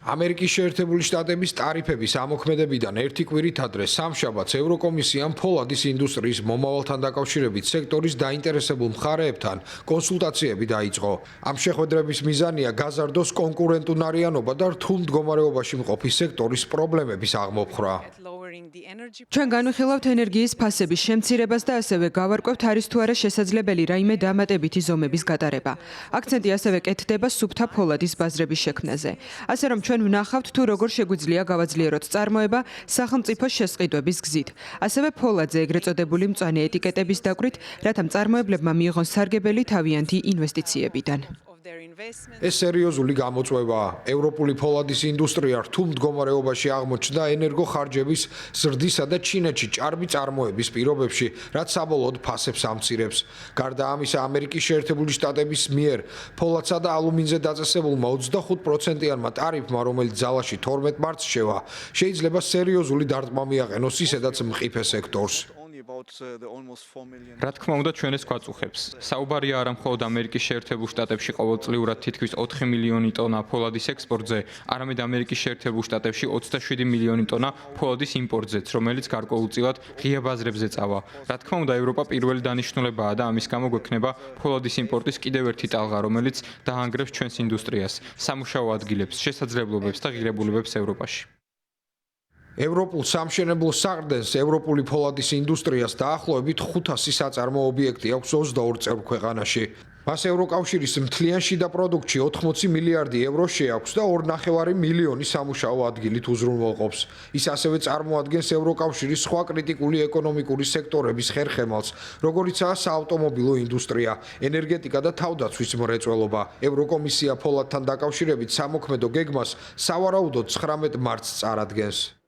ამერიკის შეერთებული შტატების ტარიფების ამოქმედებიდან ერთი კვირით ადრე სამშაბათს ევროკომისიამ ფოლადის ინდუსტრიის მომავალთან დაკავშირებით სექტორის დაინტერესებულ მხარეებთან კონსულტაციები დაიწყო. ამ შეხვედრების მიზანია გაზარდოს კონკურენტუნარიანობა და რთულ მდგომარეობაში მყოფი სექტორის პრობლემების აღმოფხვრა. ჩვენ განვიხილავთ ენერგიის ფასების შემცირებას და ასევე გავარკვევთ არის თუ არა შესაძლებელი რაიმე დამატებითი ზომების გატარება. აქცენტი ასევე კეთდება სუფთა ფოლადის ბაზრების შექმნაზე. ასე რომ ჩვენ ვნახავთ თუ როგორ შეგვიძლია გავაძლიეროთ წარმოება სახელმწიფოს შესყიდვების გზით. ასევე ფოლადზე ეგრეთ წოდებული მწვანე ეტიკეტების დაკვრით, რათა მწარმოებლებმა მიიღონ სარგებელი თავიანთი ინვესტიციებიდან. ეს სერიოზული გამოწვევაა. ევროპული ფოლადის ინდუსტრია რთულ მდგომარეობაში აღმოჩნდა ენერგოხარჯების ზრდისა და ჩინეთში ჭარბი წარმოების პირობებში, რაც საბოლოოდ ფასებს ამცირებს. გარდა ამისა, ამერიკის შეერთებული შტატების მიერ ფოლადსა და ალუმინზე დაწესებულმა 25%-იანმა ტარიფმა, რომელიც ძალაში 12 მარტს შევა, შეიძლება სერიოზული დარტყმა მიაყენოს ისედაც მყიფე სექტორს. რა თქმა უნდა, ჩვენ ეს გვაწუხებს. საუბარია არა მხოლოდ ამერიკის შეერთებულ შტატებში ყოველწლიურად თითქმის 4 მილიონი ტონა ფოლადის ექსპორტზე, არამედ ამერიკის შეერთებულ შტატებში 27 მილიონი ტონა ფოლადის იმპორტზეც, რომელიც გარკვეულწილად ღია ბაზრებზე წავა. რა თქმა უნდა, ევროპა პირველი დანიშნულებაა და ამის გამო გვექნება ფოლადის იმპორტის კიდევ ერთი ტალღა, რომელიც დაანგრევს ჩვენს ინდუსტრიას, სამუშაო ადგილებს, შესაძლებლობებს და ღირებულებებს ევროპაში. ევროპულ სამშენებლო საყრდენს ევროპული ფოლადის ინდუსტრიას დაახლოებით 500 საწარმო ობიექტი აქვს 22 წევრ ქვეყანაში. მას ევროკავშირის მთლიან შიდა პროდუქტში 80 მილიარდი ევრო შეაქვს და 2,5 მილიონი სამუშაო ადგილით უზრუნველყოფს. ის ასევე წარმოადგენს ევროკავშირის სხვა კრიტიკული ეკონომიკური სექტორების ხერხემალს, როგორიცაა საავტომობილო ინდუსტრია, ენერგეტიკა და თავდაცვის მრეწველობა. ევროკომისია ფოლადთან დაკავშირებით სამოქმედო გეგმას სავარაუდოდ 19 მარტს წარადგენს.